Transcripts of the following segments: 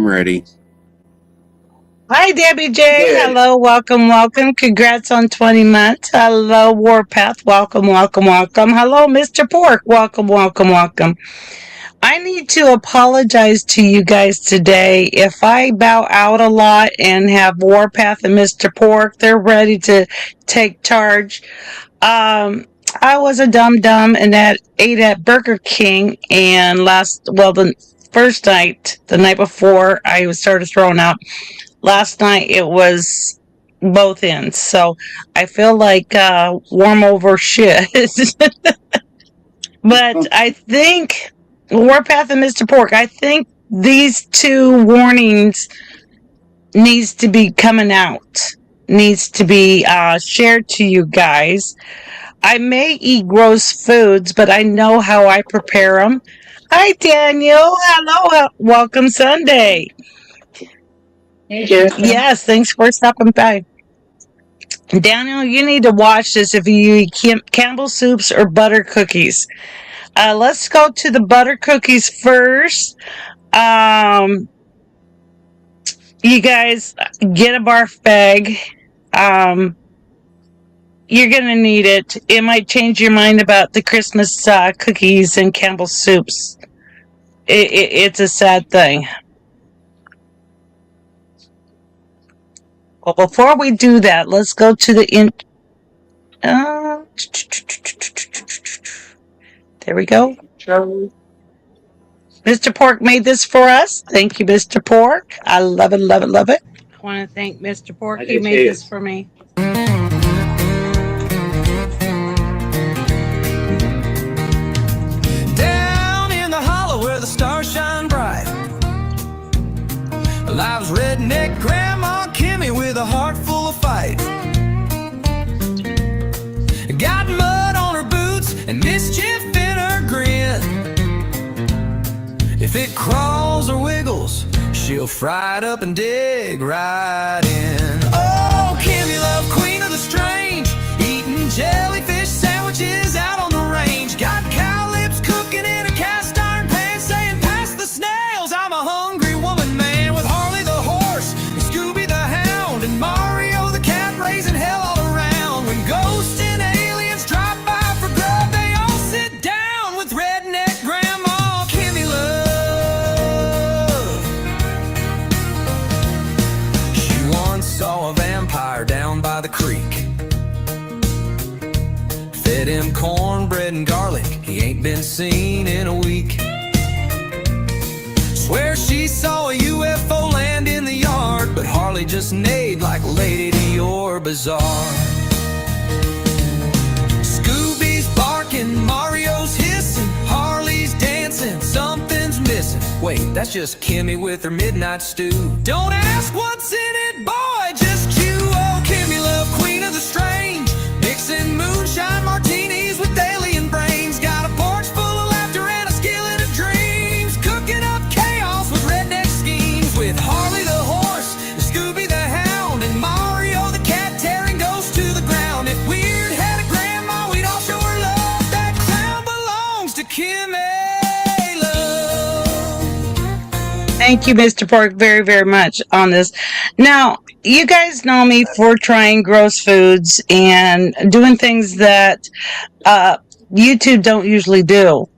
I'm ready. Hi, Debbie J. Good. Hello, welcome, welcome. Congrats on 20 months. Hello, Warpath. Welcome, welcome, welcome. Hello, Mr. Pork. Welcome, welcome, welcome. I need to apologize to you guys today. If I bow out a lot and have Warpath and Mr. Pork, they're ready to take charge. I was a dum-dum and ate at Burger King, and the first night, the night before, I started throwing out. Last night it was both ends, so I feel like warm over shit. But I think Warpath and Mr. Pork, I think these two warnings needs to be coming out, needs to be shared to you guys. I may eat gross foods, but I know how I prepare them. Hi, Daniel. Hello. Welcome Sunday. Hey, Jessica. Yes, thanks for stopping by. Daniel, you need to watch this if you eat Campbell soups or butter cookies. Let's go to the butter cookies first. You guys get a barf bag. You're going to need it. It might change your mind about the Christmas cookies and Campbell soups. It's a sad thing. Well, before we do that, let's go to the there we go. Mr. Pork made this for us. Thank you, Mr. Pork. I love it, love it, love it. I want to thank Mr. Pork. He made this for me. Down in the hollow where the stars shine bright lives redneck Grandma Kimmy with a heart full of fight. Got mud on her boots and mischief in her grin. If it crawls or wiggles, she'll fry it up and dig right in. Oh, Kimmy Love, queen of the strange, eating jellyfish sandwiches out on the range. Got cow lips cooking in a cast iron pan, saying pass the snails, I'm a hungry woman, man. With Harley the horse and Scooby the hound and Mario the cat raising hell all around. When ghosts and aliens drop by for grub, they all sit down with redneck Grandma Kimmy Love. She once saw a vampire down by the creek, fed him cornbread and garlic, he ain't been seen in a week. Swear she saw a UFO land in the yard, but Harley just neighed like Lady Dior Bazaar. Scooby's barking, Mario's hissing, Harley's dancing, something's missing. Wait, that's just Kimmy with her midnight stew. Don't ask what's in it, boy, just chew. Oh, Kimmy Love, queen of the strange, mixing moonshine martinis with alien brains. Got a porch full of laughter and a skillet of dreams, cooking up chaos with redneck schemes. With Harley the horse, and Scooby the hound, and Mario the cat tearing ghosts to the ground. If weird had a grandma, we'd all show her love. That clown belongs to Kimmy Love. Thank you, Mr. Pork, very, very much on this. Now, you guys know me for trying gross foods and doing things that YouTube don't usually do.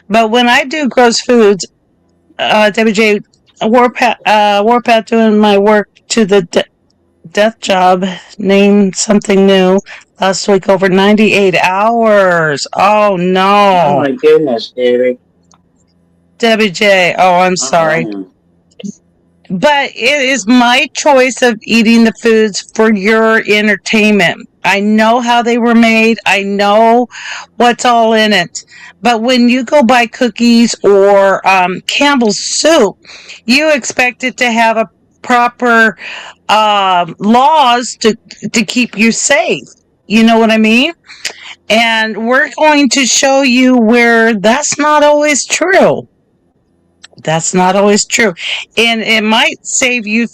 But when I do gross foods, Debbie J, Warpath doing my work to the death job, named something new last week, over 98 hours. Oh, no. Oh my goodness, David. Debbie J, oh, I'm sorry. But it is my choice of eating the foods for your entertainment. I know how they were made. I know what's all in it. But when you go buy cookies or Campbell's soup, you expect it to have a proper laws to keep you safe. You know what I mean? And we're going to show you where that's not always true. That's not always true. And it might save you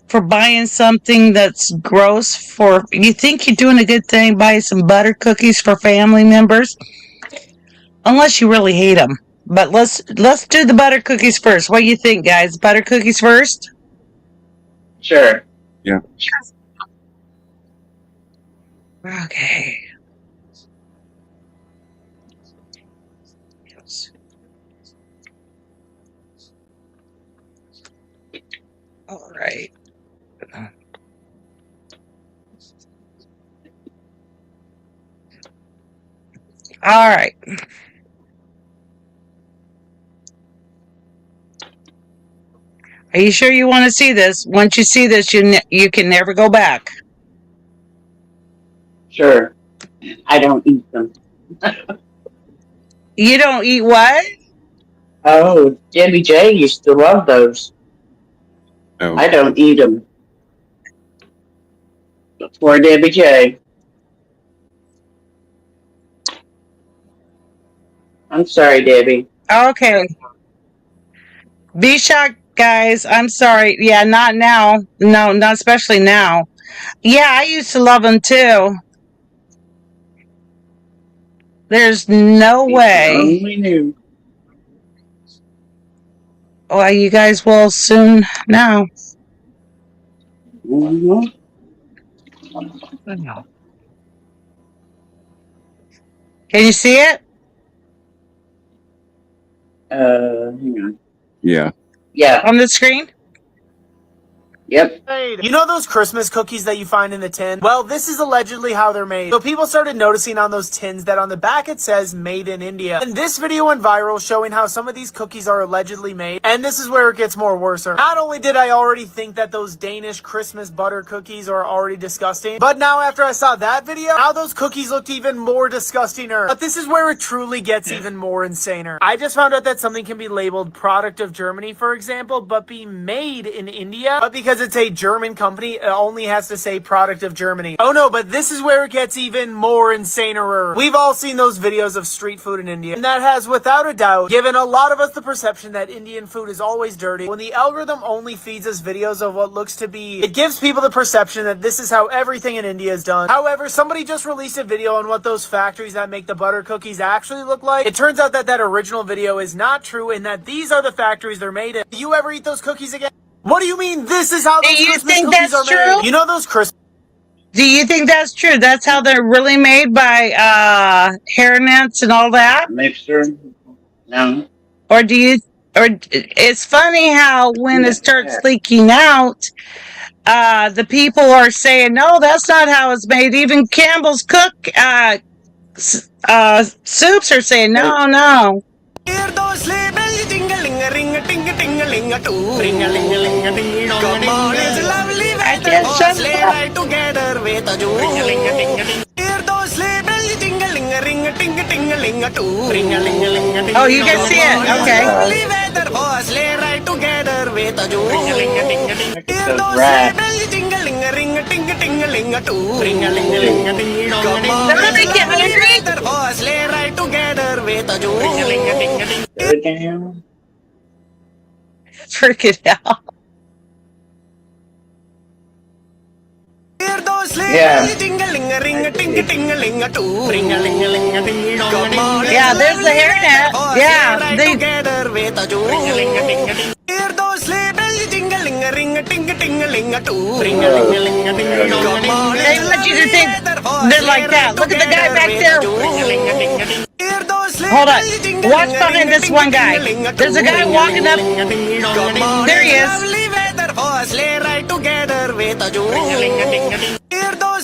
for buying something that's gross for, you think you're doing a good thing, buy some butter cookies for family members. Unless you really hate them. But let's do the butter cookies first. What do you think, guys? Butter cookies first? Sure. Yeah. Okay. All right. All right. Are you sure you want to see this? Once you see this, you can never go back. Sure. I don't eat them. You don't eat what? Oh, Debbie J used to love those. Oh, I don't eat them. Poor Debbie J. I'm sorry, Debbie. Okay. Be shocked, guys. I'm sorry. Yeah, not now. No, not especially now. Yeah, I used to love them too. There's no way. Only knew. Well, you guys will soon know. Mm-hmm. Can you see it? Hang on. yeah. Yeah. On the screen? Yep. You know those Christmas cookies that you find in the tin? Well, this is allegedly how they're made. So people started noticing on those tins that on the back it says made in India. And this video went viral showing how some of these cookies are allegedly made. And this is where it gets more worse. Not only did I already think that those Danish Christmas butter cookies are already disgusting, but now after I saw that video, now those cookies looked even more disgustinger. But this is where it truly gets even more insaner. I just found out that something can be labeled product of Germany, for example, but be made in India. But because it's a German company, it only has to say product of Germany. Oh no, but this is where it gets even more insaner. We've all seen those videos of street food in India, and that has without a doubt given a lot of us the perception that Indian food is always dirty. When the algorithm only feeds us videos of what looks to be, it gives people the perception that this is how everything in India is done. However, somebody just released a video on what those factories that make the butter cookies actually look like. It turns out that that original video is not true and that these are the factories they're made in. Do you ever eat those cookies again? What do you mean this is how those Do you Christmas think cookies that's are made? true? You know those Christmas Do you think that's true? That's how they're really made by hairnets and all that? Mixer? No. Or do you or it's funny how when it starts Yeah. leaking out, the people are saying, no, that's not how it's made. Even Campbell's Cook soups are saying, no. Hear those sleigh bells jingling, ring a ting a ting a ling a too. Ring a ling a ling a ting a come on, it's lovely weather. can't Oh, shut sleigh up. ride together with a Jew. Ring a ling a ting a ting. Hear those sleigh bells jingling, ring a ting a ting a ling a too. Ring a ling a ling a ting. Oh, you can see it. Okay. Lovely weather. Oh, sleigh ride together with a Jew. Ring a ling a ting a ting. Look Hear at those those sleigh rats. bells jingling, ring a ting a ting a ling a too. Ring a ling a ling a ting. Come on, Doesn't it's it get lovely hungry? weather. Oh, sleigh ride together with a Jew. Ring a ling a ting a ting. Good damn. Freaking hell. Hear those sleigh Yeah. bells jingling, ring a ting a ting a ling a too. Ring a ling a ling a ting. Come on, Yeah, it's there's the lovely hairnet. weather. Oh, Yeah, sleigh ride they- together with a Jew. Ring a ling a ting a ting. Hear those sleigh bells jingling, ring a ting a ting a ling a too. Ring a ling a ling a ting. Come on, They it's want you to lovely think weather. Oh, they're like sleigh that. ride Look at the guy together back with there. a Jew. Ring a ling a ting a ting. Hear those sleigh Hold on. bells jingling, Watch ring behind a this ting one a ting guy. a ling a There's a too. guy Ring a walking ling a up. ling a ting. Come on, There he it's is. lovely weather. Oh, sleigh ride together with a Jew. Ring a ling a ting a ting. Hear those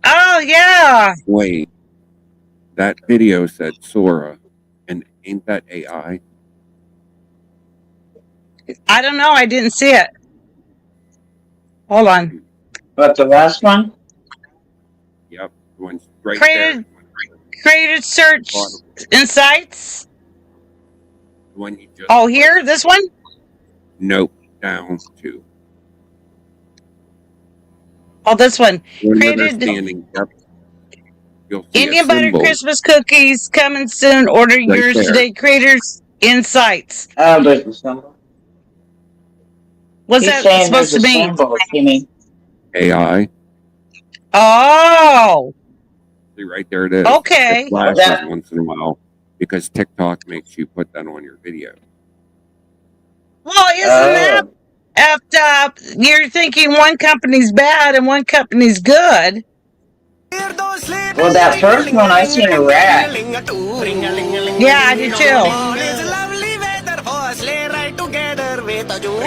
Oh, yeah. Wait. That video said Sora, and ain't that AI? I don't know. I didn't see it. Hold on. But the last one? Yep, the one's right Created- there. Created search insights. The one you just. Oh, here? This one? Nope, down two. Oh, this one. When they're Created- standing up, you'll see Indian a butter symbol. Christmas cookies coming soon. Order Right yours there. today. Creators Insights. Oh, there's a symbol. What's He's that saying supposed to there's a mean? symbol, Kimmy. AI. Oh, See, right there it is. Okay. It flashes That- once in a while because TikTok makes you put that on your video. Well, isn't that effed up? You're thinking one company's bad and one company's good. Well, that first one, I seen a rat. Yeah, I did too. It's lovely weather for a sleigh ride together with a Joe.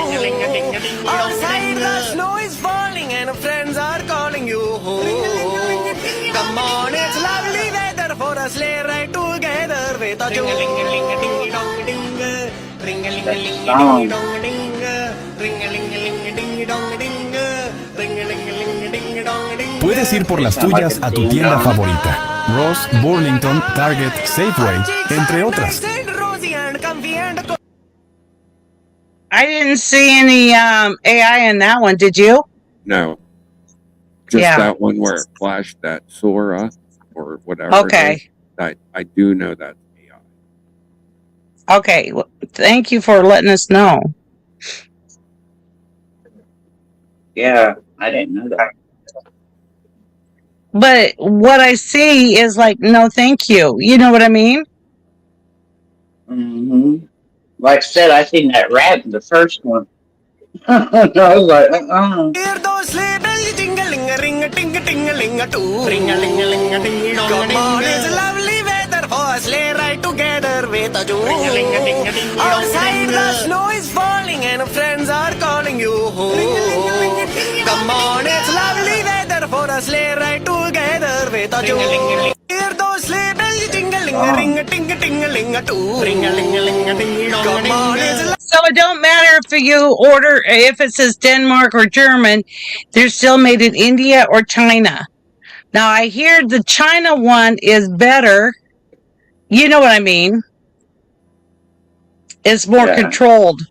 Outside the snow is falling and friends are calling you home. Come on, it's lovely weather for a sleigh ride together with a Joe. Puedes ir por las tuyas a tu tienda favorita. Ross, Burlington, Target, Safeway, entre otras. I didn't see any AI in that one, did you? No. Just Yeah. that one where it flashed that Sora or whatever. it Okay. is, that I do know that's AI. Okay. Well, thank you for letting us know. Yeah, I didn't know that. But what I see is like, no, thank you. You know what I mean? Mm-hmm. Like I said, I seen that rat in the first one. I was like, Hear those sleigh bells jingling, ring a ting a ting a ling a too. Ring a ling a ling a ding dong. Come on, it's lovely weather for a sleigh ride together with a Joe. Ring a ling a ding a ding. Outside the snow is falling and friends are calling you home. Come on, it's lovely weather for a sleigh ride together with a Joe. Hear those sleigh bells jingling, ring a ting a ting a ling a too. Ring a ling a ling a ding dong. Come on, it's So it don't matter if you order, if it says Denmark or German, they're still made in India or China. Now I hear the China one is better. You know what I mean? It's more Yeah. controlled.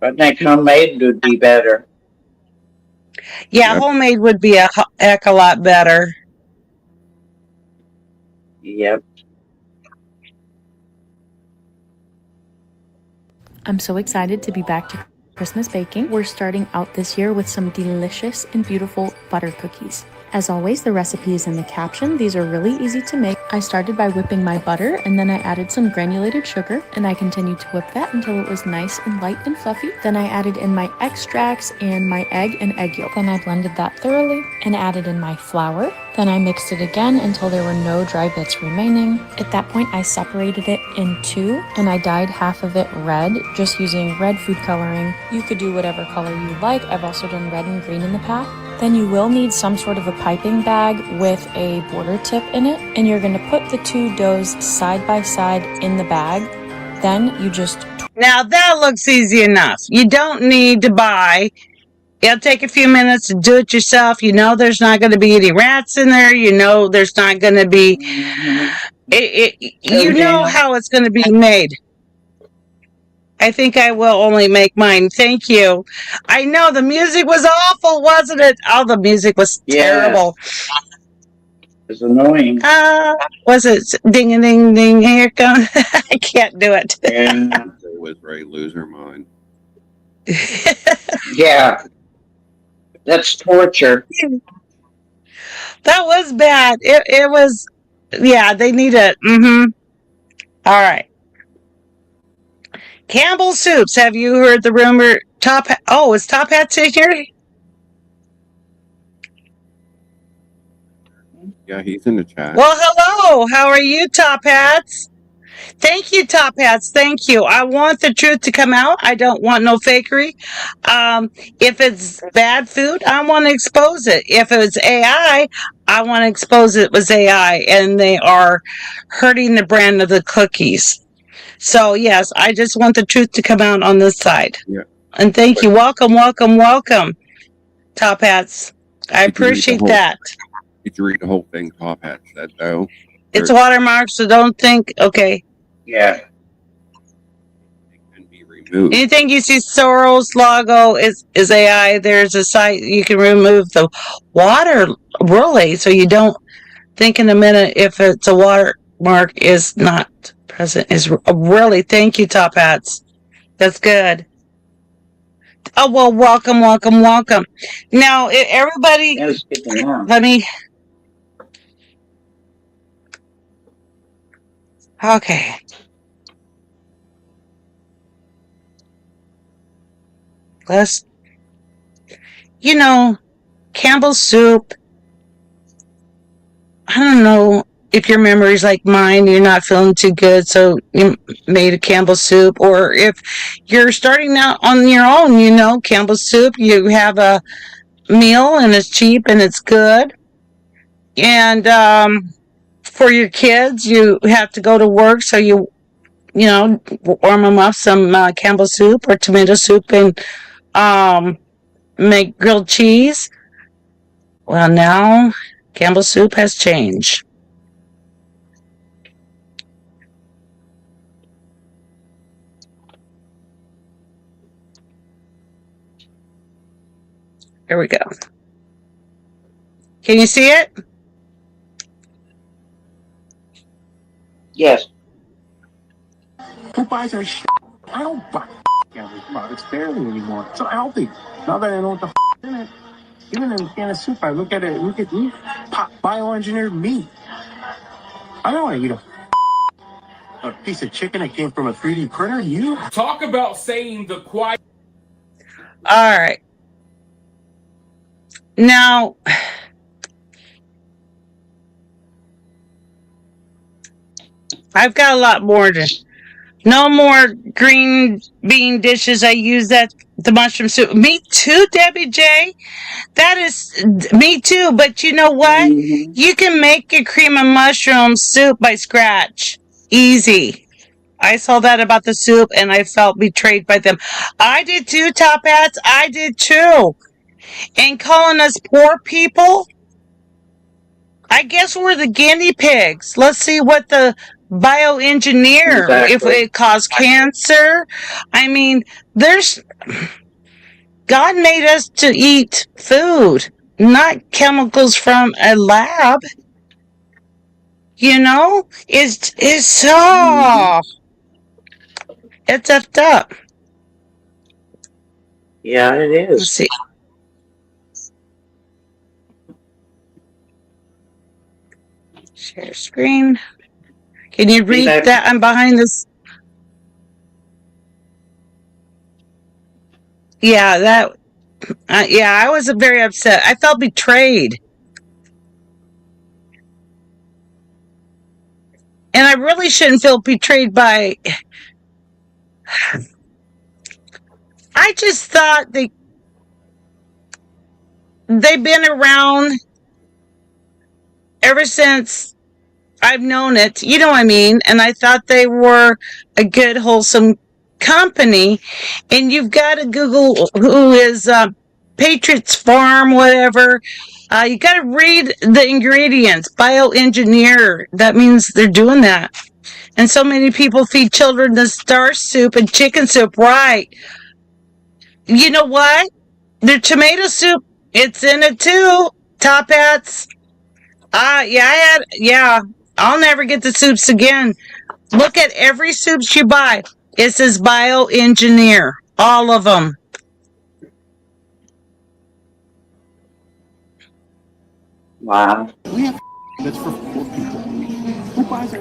I think homemade would be better. Yeah, Yep. homemade would be a heck a lot better. Yep. I'm so excited to be back to Christmas baking. We're starting out this year with some delicious and beautiful butter cookies. As always, the recipe is in the caption. These are really easy to make. I started by whipping my butter and then I added some granulated sugar and I continued to whip that until it was nice and light and fluffy. Then I added in my extracts and my egg and egg yolk. Then I blended that thoroughly and added in my flour. Then I mixed it again until there were no dry bits remaining. At that point, I separated it in two and I dyed half of it red, just using red food coloring. You could do whatever color you like. I've also done red and green in the past. Then you will need some sort of a piping bag with a border tip in it. And you're gonna put the two doughs side by side in the bag. Then you just Now that looks easy enough. You don't need to buy. It'll take a few minutes to do it yourself. You know there's not going to be any rats in there. You know there's not going to be. You know how it's going to be made. I think I will only make mine. Thank you. I know the music was awful, wasn't it? Oh, the music was terrible. It's annoying. Was it ding a ding ding? Here it comes. I can't do it. Yeah. It was Ray Loser mine. Yeah. That's torture. That was bad. It was. Yeah, they need it. Mm-hmm. All right. Campbell Soups. Have you heard the rumor? Is Top Hat in here? Yeah, he's in the chat. Well, hello. How are you, Top Hats? Thank you, Top Hats. Thank you. I want the truth to come out. I don't want no fakery. If it's bad food, I want to expose it. If it's AI, I want to expose it was AI, and they are hurting the brand of the cookies. So, yes, I just want the truth to come out on this side. Yeah. And thank you. Welcome, welcome, welcome, Top Hats. I Did you read the appreciate whole- that. Did you read the whole thing Top Hat said, though? It's watermarked, so don't think, okay. Yeah. It can be removed. Anything you see Soros logo is AI. There's a site you can remove the water really, so you don't think in a minute if it's a watermark is not present. Is really thank you, Top Hats. That's good. Oh well, welcome, welcome, welcome. Now everybody, That was good to know. let me. Okay. Let's, Campbell's soup. I don't know if your memory's like mine, you're not feeling too good, so you made a Campbell's soup. Or if you're starting out on your own, Campbell's soup, you have a meal and it's cheap and it's good. And for your kids, you have to go to work, so warm them up some Campbell's soup or tomato soup and make grilled cheese. Well, now Campbell's soup has changed. Here we go. Can you see it? Yes. Who buys our shit? I don't buy Campbell's products barely anymore. It's so healthy. Now that I know what the in it, even in a can of soup, I look at it, look at meat, bioengineered meat. I don't want to eat a piece of chicken that came from a 3D printer. You talk about saying the quiet. All right. Now, I've got a lot more no more green bean dishes. I use the mushroom soup. Me too, Debbie J. That is me too. But you know what? Mm-hmm. You can make a cream of mushroom soup by scratch. Easy. I saw that about the soup and I felt betrayed by them. I did too, Top Hats. I did too. And calling us poor people? I guess we're the guinea pigs. Let's see what the bioengineer, if it caused cancer. I mean, God made us to eat food, not chemicals from a lab. It's effed up. Yeah, it is. Let's see. Share screen. Can you read that? I'm behind this. Yeah, I was very upset. I felt betrayed. And I really shouldn't feel betrayed by... I just thought they've been around ever since I've known it, you know what I mean? And I thought they were a good, wholesome company. And you've got to Google who is Patriots Farm, whatever. You got to read the ingredients. Bioengineer. That means they're doing that. And so many people feed children the star soup and chicken soup. Right. You know what? Their tomato soup, it's in it too. Top Hats. I'll never get the soups again. Look at every soups you buy. It says bioengineer. All of them. Wow. we have that's for poor people. Who buys our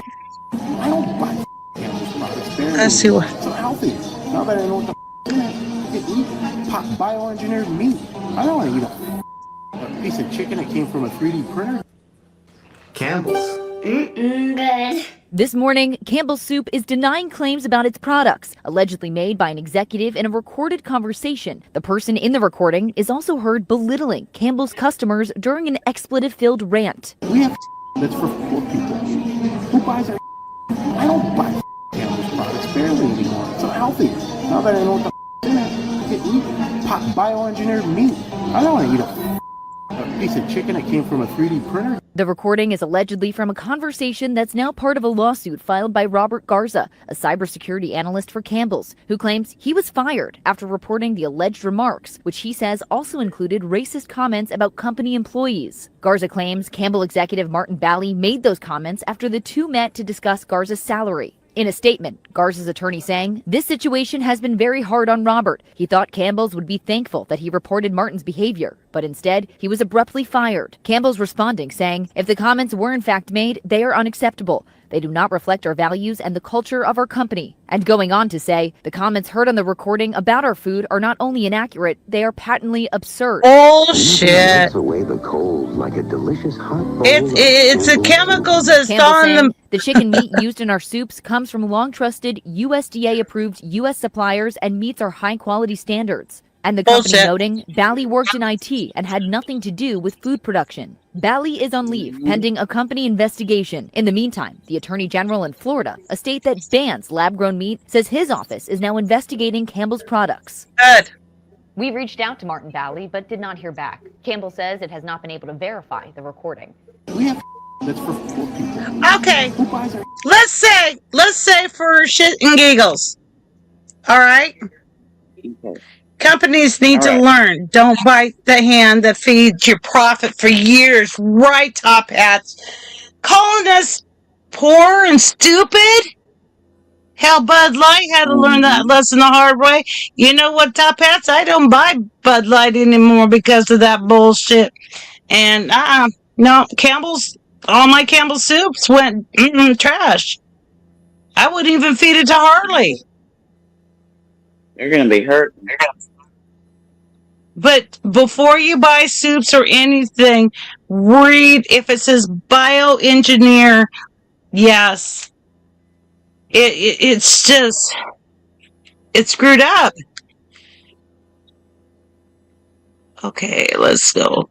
I don't buy Campbell's products barely. Let's see what. It's so healthy. Now that I know what the in it, look at meat, bioengineered meat. I don't want to eat a piece of chicken that came from a 3D printer. Campbell's. Good. This morning, Campbell's Soup is denying claims about its products, allegedly made by an executive in a recorded conversation. The person in the recording is also heard belittling Campbell's customers during an expletive-filled rant. We have that's for poor people. Who buys our I don't buy Campbell's products barely anymore. It's so healthy. Now that I know what the in it, look at meat, bioengineered meat. I don't want to eat a piece of chicken that came from a 3D printer. The recording is allegedly from a conversation that's now part of a lawsuit filed by Robert Garza, a cybersecurity analyst for Campbell's, who claims he was fired after reporting the alleged remarks, which he says also included racist comments about company employees. Garza claims Campbell executive Martin Bally made those comments after the two met to discuss Garza's salary. In a statement, Garza's attorney saying, "This situation has been very hard on Robert. He thought Campbell's would be thankful that he reported Martin's behavior, but instead, he was abruptly fired." Campbell's responding saying, "If the comments were in fact made, they are unacceptable. They do not reflect our values and the culture of our company. And going on to say, the comments heard on the recording about our food are not only inaccurate, they are patently absurd. Bullshit. away the cold like a delicious hot bowl It's the chemicals that's Campbell on saying, them. the chicken meat used in our soups comes from long-trusted, USDA-approved U.S. suppliers and meets our high-quality standards. And the company Bullshit. noting, Bally worked in IT and had nothing to do with food production. Bally is on leave, pending a company investigation. In the meantime, the Attorney General in Florida, a state that bans lab-grown meat, says his office is now investigating Campbell's products. Good. We reached out to Martin Bally, but did not hear back. Campbell says it has not been able to verify the recording. We have that's for poor people. Okay. Who buys our Let's say for shit and giggles. All right. Okay. Companies need to All learn. Don't bite the hand that feeds your profit for years. Right, Top Hats? Calling us poor and stupid? Hell, Bud Light had to learn that lesson the hard way. You know what, Top Hats? I don't buy Bud Light anymore because of that bullshit. And, no, all my Campbell's soups went trash. I wouldn't even feed it to Harley. They're gonna be hurt. But before you buy soups or anything, read if it says bioengineer. Yes, it's just it's screwed up. Okay, let's go.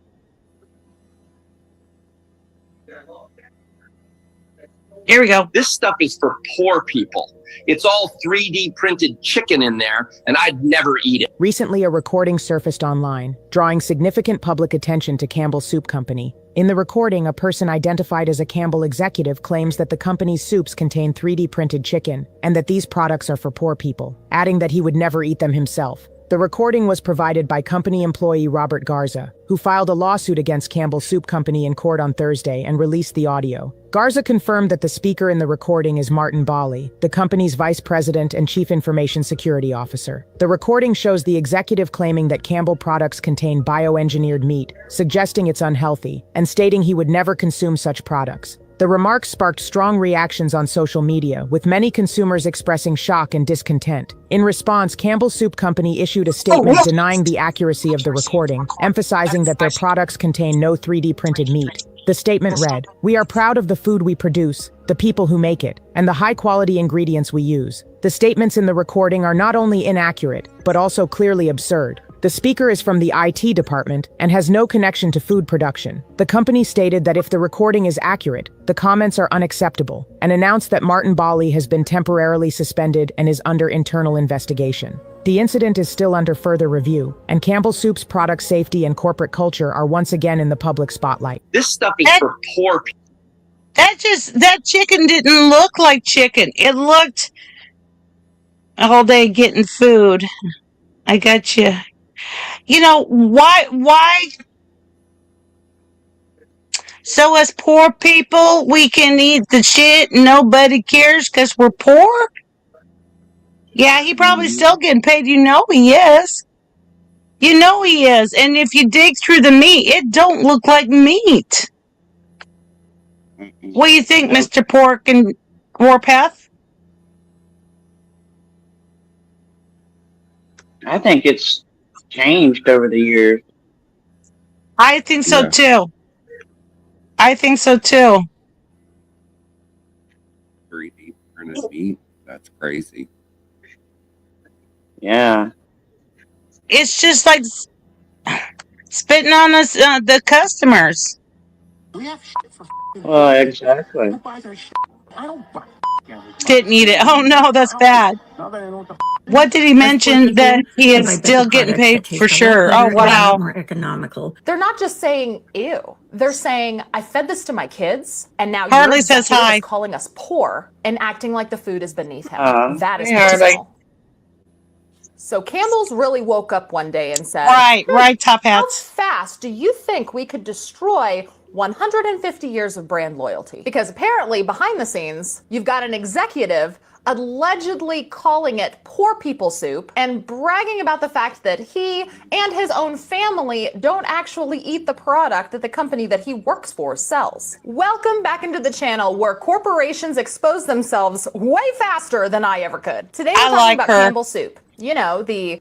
Here we go. This stuff is for poor people. It's all 3D printed chicken in there, and I'd never eat it. Recently, a recording surfaced online, drawing significant public attention to Campbell Soup Company. In the recording, a person identified as a Campbell executive claims that the company's soups contain 3D printed chicken, and that these products are for poor people, adding that he would never eat them himself. The recording was provided by company employee Robert Garza, who filed a lawsuit against Campbell Soup Company in court on Thursday and released the audio. Garza confirmed that the speaker in the recording is Martin Bally, the company's vice president and chief information security officer. The recording shows the executive claiming that Campbell products contain bioengineered meat, suggesting it's unhealthy, and stating he would never consume such products. The remarks sparked strong reactions on social media, with many consumers expressing shock and discontent. In response, Campbell Soup Company issued a statement denying the accuracy of the recording, emphasizing that their products contain no 3D printed meat. The statement read, "We are proud of the food we produce, the people who make it, and the high-quality ingredients we use." The statements in the recording are not only inaccurate, but also clearly absurd. The speaker is from the IT department and has no connection to food production. The company stated that if the recording is accurate, the comments are unacceptable, and announced that Martin Bally has been temporarily suspended and is under internal investigation. The incident is still under further review, and Campbell Soup's product safety and corporate culture are once again in the public spotlight. This stuff is for poor people. That chicken didn't look like chicken. It looked all day getting food. I got you. You know, why? So as poor people, we can eat the shit and nobody cares because we're poor? Yeah, he probably still getting paid. You know he is. You know he is. And if you dig through the meat, it don't look like meat. What do you think, Mr. Pork and Warpath? I think it's changed over the years. I think so too. I think so too. 3D printed meat. That's crazy. Yeah. It's just like spitting on us, the customers. We have shit for Well, exactly. Who buys our shit? I don't buy Didn't eat it. Oh no, that's bad. Now that I know what the What did he mention that he is still getting paid for sure? Oh wow. More economical. They're not just saying ew. They're saying I fed this to my kids, and now Harley your says executive hi. is calling us poor and acting like the food is beneath him. That is hey, Harley. personal. So Campbell's really woke up one day and said, Right, Top Hats. How fast do you think we could destroy 150 years of brand loyalty? Because apparently behind the scenes, you've got an executive allegedly calling it poor people soup and bragging about the fact that he and his own family don't actually eat the product that the company that he works for sells. Welcome back into the channel where corporations expose themselves way faster than I ever could. Today we're talking about Campbell Soup. You know, the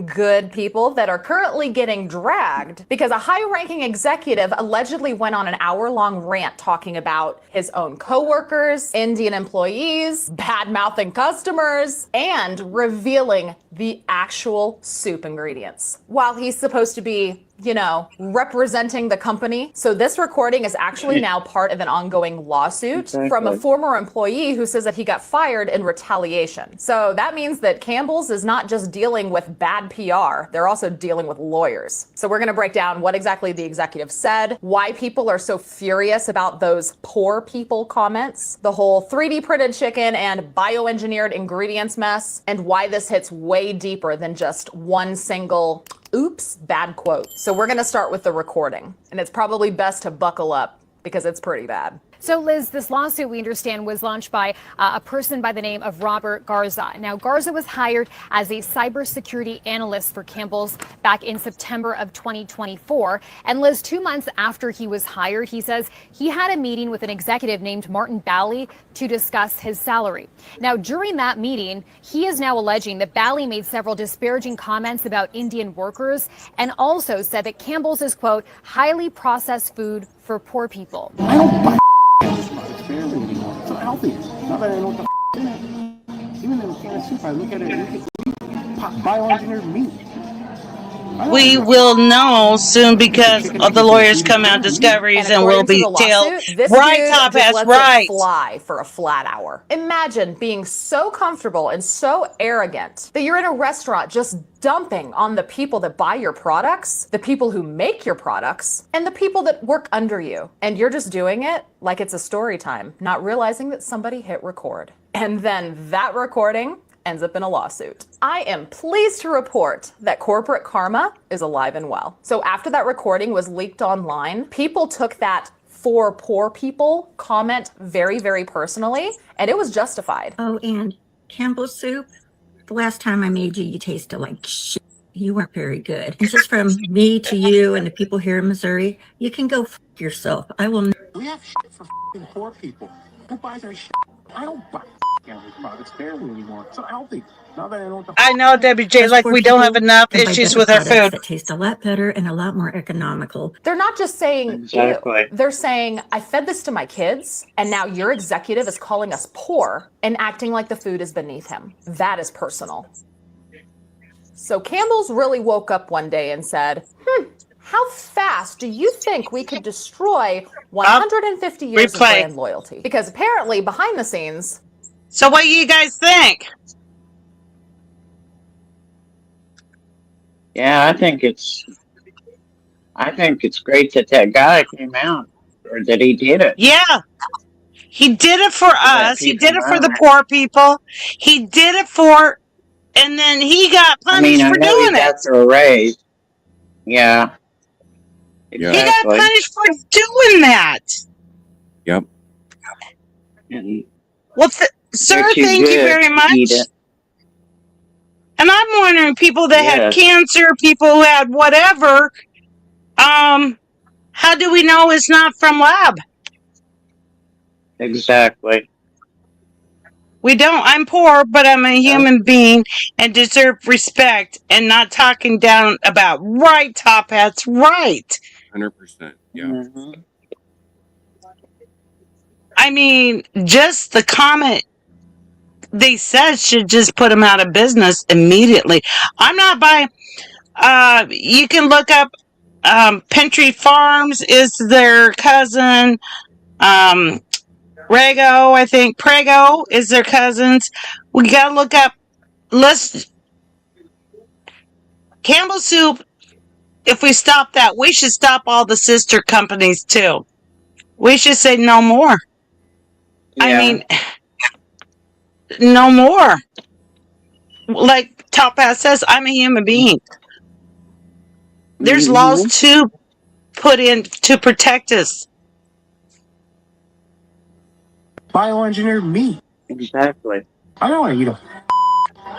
good people that are currently getting dragged because a high-ranking executive allegedly went on an hour-long rant talking about his own coworkers, Indian employees, bad-mouthing customers, and revealing the actual soup ingredients. While he's supposed to be, you know, representing the company. So this recording is actually now part of an ongoing lawsuit from a former employee who says that he got fired in retaliation. So that means that Campbell's is not just dealing with bad PR, they're also dealing with lawyers. So we're gonna break down what exactly the executive said, why people are so furious about those poor people comments, the whole 3D printed chicken and bioengineered ingredients mess, and why this hits way deeper than just one single oops, bad quote. So we're gonna start with the recording, and it's probably best to buckle up because it's pretty bad. So, Liz, this lawsuit, we understand, was launched by a person by the name of Robert Garza. Now, Garza was hired as a cybersecurity analyst for Campbell's back in September of 2024. And, Liz, 2 months after he was hired, he says he had a meeting with an executive named Martin Bally to discuss his salary. Now, during that meeting, he is now alleging that Bally made several disparaging comments about Indian workers and also said that Campbell's is, quote, highly processed food for poor people. I don't buy this product fairly anymore. It's not healthy. Not that I know what the in it. Even in a can of soup, I look at it and it's bioengineered meat. We will know soon because of the lawyers come out discoveries and will be tailed. Right, Top Hats, right. Fly for a flat hour. Imagine being so comfortable and so arrogant that you're in a restaurant just dumping on the people that buy your products, the people who make your products, and the people that work under you. And you're just doing it like it's a story time, not realizing that somebody hit record. And then that recording ends up in a lawsuit. I am pleased to report that corporate karma is alive and well. So after that recording was leaked online, people took that "for poor people" comment very, very personally, and it was justified. Oh, and Campbell's soup, the last time I made you, you tasted like shit. You weren't very good. And just from me to you and the people here in Missouri, you can go f yourself. I will. We have shit for f***ing poor people. Who buys our shit? I don't buy Campbell's products fairly anymore. It's not healthy. Not that I know what the I know, Debbie J, like we don't have enough issues with our food. That taste a lot better and a lot more economical. They're not just saying, Exactly. They're saying, I fed this to my kids, and now your executive is calling us poor and acting like the food is beneath him. That is personal. So Campbell's really woke up one day and said, how fast do you think we could destroy 150 years of brand loyalty? Because apparently behind the scenes. So what do you guys think? Yeah, I think it's great that that guy came out, or that he did it. Yeah. He did it for us. He did it for the poor people. He did it for, and then he got punished for doing it. That's a raise. Yeah. Exactly. He got punished for doing that. Yep. Well, sir, thank you very much. And I'm wondering, people that had cancer, people who had whatever, how do we know it's not from lab? Exactly. We don't. I'm poor, but I'm a human being and deserve respect, and not talking down about right, Top Hats, right. 100%. Yeah. I mean, just the comment they said should just put them out of business immediately. I'm not buying. You can look up Pentry Farms is their cousin. Rego, I think Prego is their cousins. We gotta look up. Campbell Soup. If we stop that, we should stop all the sister companies too. We should say no more. Yeah. I mean, no more. Like Top Hat says, I'm a human being. There's laws to put in to protect us. Bioengineered meat. Exactly. I don't want to eat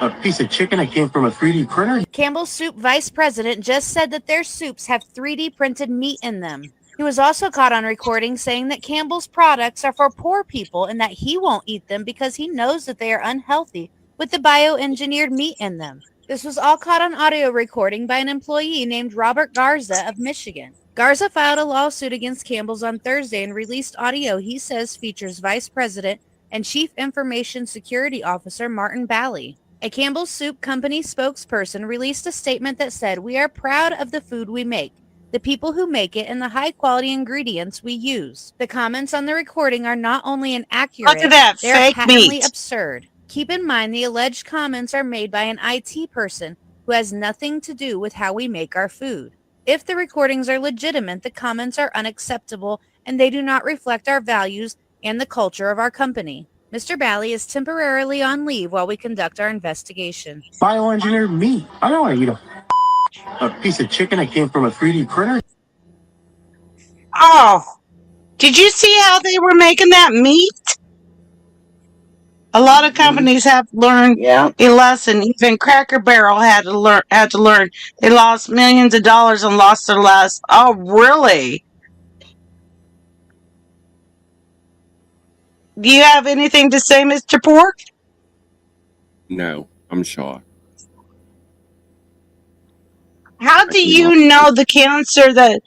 a piece of chicken that came from a 3D printer. Campbell's Soup vice president just said that their soups have 3D printed meat in them. He was also caught on recording saying that Campbell's products are for poor people and that he won't eat them because he knows that they are unhealthy with the bioengineered meat in them. This was all caught on audio recording by an employee named Robert Garza of Michigan. Garza filed a lawsuit against Campbell's on Thursday and released audio he says features Vice President and Chief Information Security Officer Martin Bally. A Campbell's Soup Company spokesperson released a statement that said, "We are proud of the food we make, the people who make it, and the high-quality ingredients we use." The comments on the recording are not only inaccurate, Look at that, they're fake patently meat. absurd. Keep in mind the alleged comments are made by an IT person who has nothing to do with how we make our food. If the recordings are legitimate, the comments are unacceptable and they do not reflect our values and the culture of our company. Mr. Bally is temporarily on leave while we conduct our investigation. Bioengineered meat. I don't want to eat a piece of chicken that came from a 3D printer. Oh, did you see how they were making that meat? A lot of companies have learned a lesson. Even Cracker Barrel had to learn. They lost millions of dollars and lost their last. Oh, really? Do you have anything to say, Mr. Pork? No, I'm shocked. How do you know the cancer that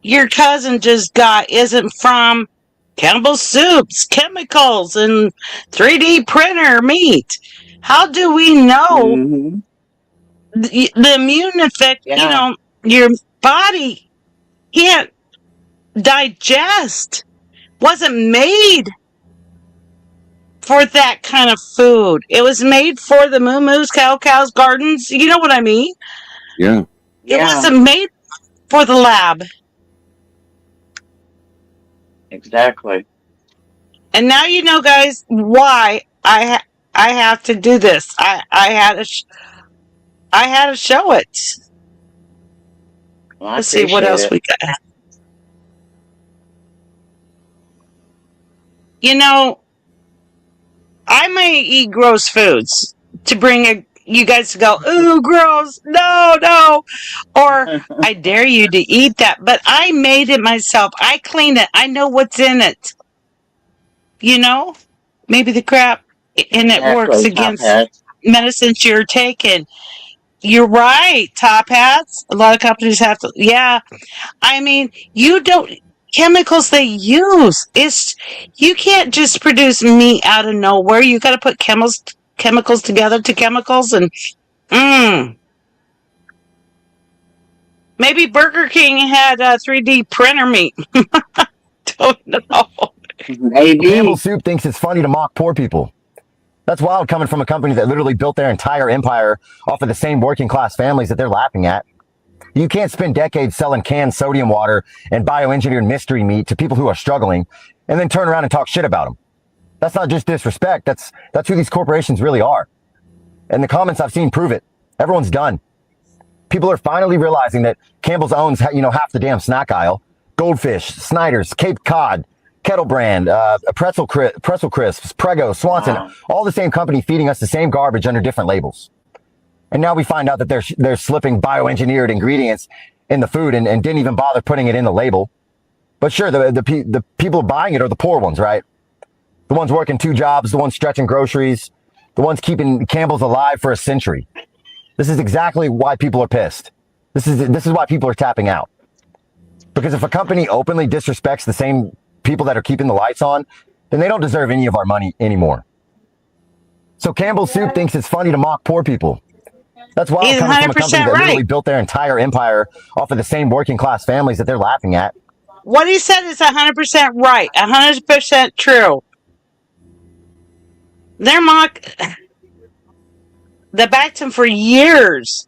your cousin just got isn't from Campbell's Soups, chemicals, and 3D printer meat? How do we know the immune effect? You know, your body can't digest. Wasn't made for that kind of food. It was made for the Moo Moo's, Cow's Gardens. You know what I mean? Yeah. It wasn't made for the lab. Exactly. And now you know, guys, why I have to do this. I had to show it. Well, Let's see what else we got. You know, I may eat gross foods to bring you guys to go, ooh, gross, no, or I dare you to eat that, but I made it myself. I cleaned it. I know what's in it. You know, maybe the crap in it works against medicines you're taking. You're right, Top Hats. A lot of companies have to, I mean, chemicals they use, you can't just produce meat out of nowhere. You got to put chemicals together to chemicals, and maybe Burger King had a 3D printer meat. Don't know. Maybe. Campbell's Soup thinks it's funny to mock poor people. That's wild, coming from a company that literally built their entire empire off of the same working class families that they're laughing at. You can't spend decades selling canned sodium water and bioengineered mystery meat to people who are struggling and then turn around and talk shit about them. That's not just disrespect. That's who these corporations really are. And the comments I've seen prove it. Everyone's done. People are finally realizing that Campbell's owns, half the damn snack aisle. Goldfish, Snyder's, Cape Cod, Kettle Brand, Pretzel Crisps, Prego, Swanson, all the same company feeding us the same garbage under different labels. And now we find out that they're slipping bioengineered ingredients in the food and didn't even bother putting it in the label. But sure, the people buying it are the poor ones, right? The ones working 2 jobs, the ones stretching groceries, the ones keeping Campbell's alive for a century. This is exactly why people are pissed. This is why people are tapping out. Because if a company openly disrespects the same people that are keeping the lights on, then they don't deserve any of our money anymore. So Campbell's Soup thinks it's funny to mock poor people. That's wild, coming from a company that literally built their entire empire off of the same working class families that they're laughing at. What he said is 100% right, 100% true. They backed him for years.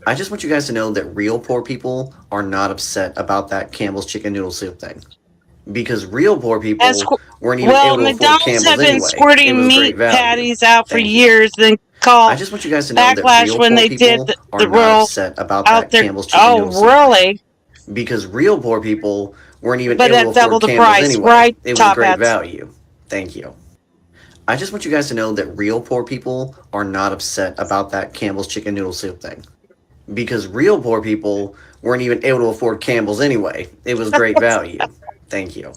I just want you guys to know that real poor people are not upset about that Campbell's chicken noodle soup thing. Because real poor people weren't even able to afford McDonald's Campbell's have been anyway. squirting meat patties out for years, then called I just want you guys to know that backlash real when poor they people did are the not roll upset about out that there. Campbell's chicken noodle soup Oh, really? thing. Because real poor people weren't even But able at to double afford the Campbell's price, anyway. right, It was Top great Hats? value. Thank you. I just want you guys to know that real poor people are not upset about that Campbell's chicken noodle soup thing. Because real poor people weren't even able to afford Campbell's anyway. It was great value. Thank you.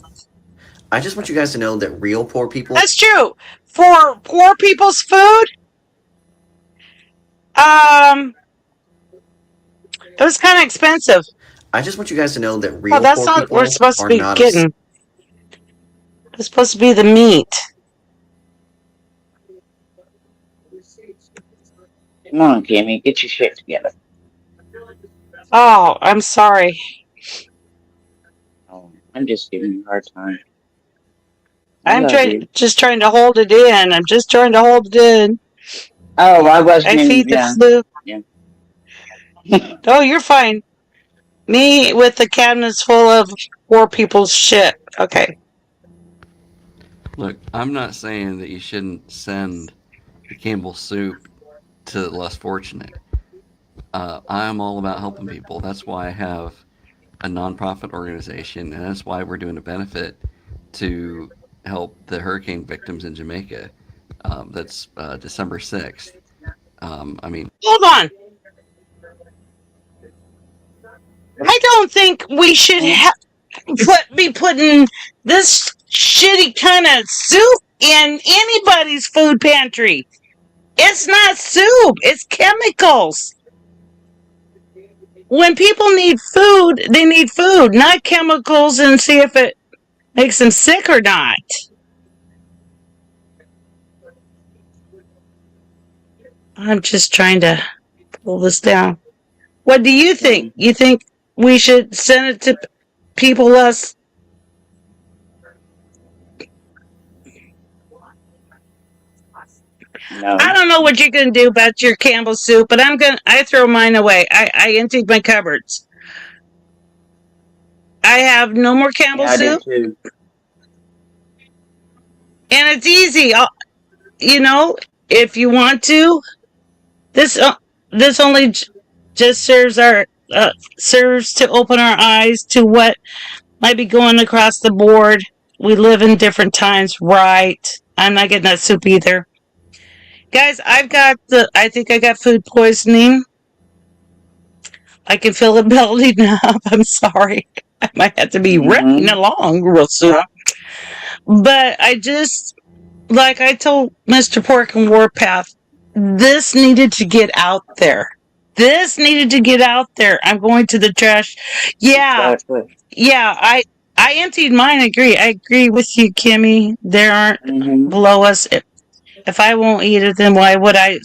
I just want you guys to know that real poor people... That's true. For poor people's food, it was kind of expensive. I just want you guys to know that real Oh, that's poor not people what we're supposed to are be not getting. It's supposed to be the meat. Come on, Kimmy, get your shit together. Oh, I'm sorry. Oh, I'm just giving you a hard time. I'm love you. just trying to hold it in. I'm just trying to hold it in. Oh, I wasn't I feed the yeah. flu. Yeah. Oh, you're fine. Me with the cabinets full of poor people's shit. Okay. Look, I'm not saying that you shouldn't send the Campbell soup to the less fortunate. I'm all about helping people. That's why I have a nonprofit organization, and that's why we're doing a benefit to help the hurricane victims in Jamaica. That's December 6th. I mean, Hold on. I don't think we should be putting this shitty kind of soup in anybody's food pantry. It's not soup. It's chemicals. When people need food, they need food, not chemicals, and see if it makes them sick or not. I'm just trying to pull this down. What do you think? You think we should send it to people less? No. I don't know what you're gonna do about your Campbell soup, but I throw mine away. I emptied my cupboards. I have no more Campbell Yeah, I do soup. too. And it's easy. You know, if you want to, this only just serves to open our eyes to what might be going across the board. We live in different times, right? I'm not getting that soup either. Guys, I think I got food poisoning. I can feel it building up. I'm sorry. I might have to be running along real soon. But like I told Mr. Pork and Warpath, this needed to get out there. This needed to get out there. I'm going to the trash. Yeah. Exactly. Yeah, I emptied mine. I agree with you, Kimmy. There aren't below us. If I won't eat it, then why would I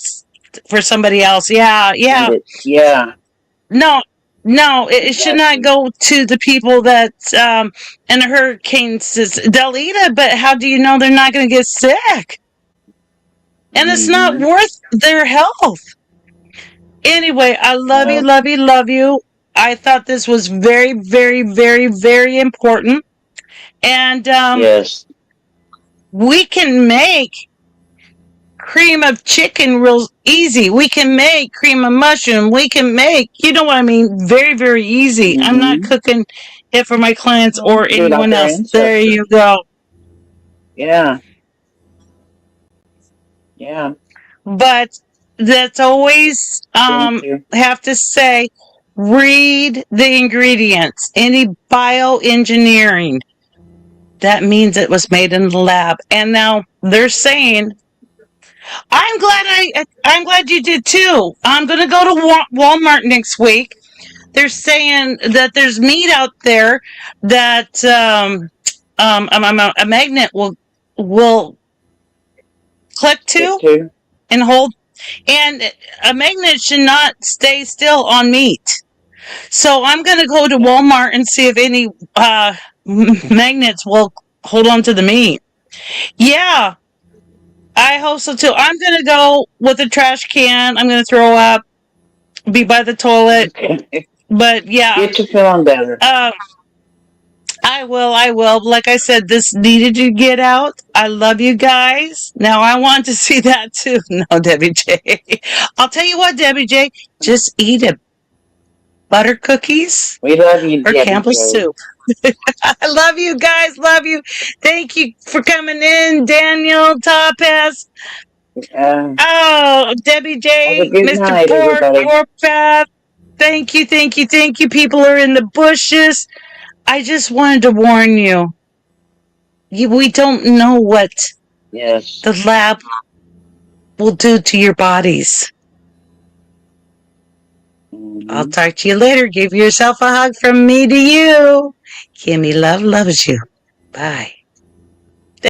for somebody else? Yeah. Yeah. No, it should not go to the people that in a hurricane they'll eat it, but how do you know they're not going to get sick? And it's not worth their health. Anyway, I love you, love you, love you. I thought this was very, very, very, very important. And yes, we can make cream of chicken real easy. We can make cream of mushroom. We can make, you know what I mean, very, very easy. I'm not cooking it for my clients or anyone else. There you go. Yeah. Yeah. But that's always have to say, read the ingredients. Any bioengineering, that means it was made in the lab. And now they're saying, I'm glad you did too. I'm going to go to Walmart next week. They're saying that there's meat out there that a magnet will click to and hold. And a magnet should not stay still on meat. So I'm going to go to Walmart and see if any magnets will hold on to the meat. Yeah, I hope so too. I'm going to go with a trash can. I'm going to throw up, be by the toilet. But yeah. Get you feeling better. I will. Like I said, this needed to get out. I love you guys. Now I want to see that too. No, Debbie J. I'll tell you what, Debbie J. Just eat it. Butter cookies. We love you, or Debbie Campbell's J. soup. I love you guys. Love you. Thank you for coming in, Daniel, Topaz. Oh, Debbie J, Have a good Mr. night, everybody. Warpath. Thank you, thank you, thank you. People are in the bushes. I just wanted to warn you. We don't know what the lab will do to your bodies. I'll talk to you later. Give yourself a hug from me to you. Kimmy Love loves you. Bye.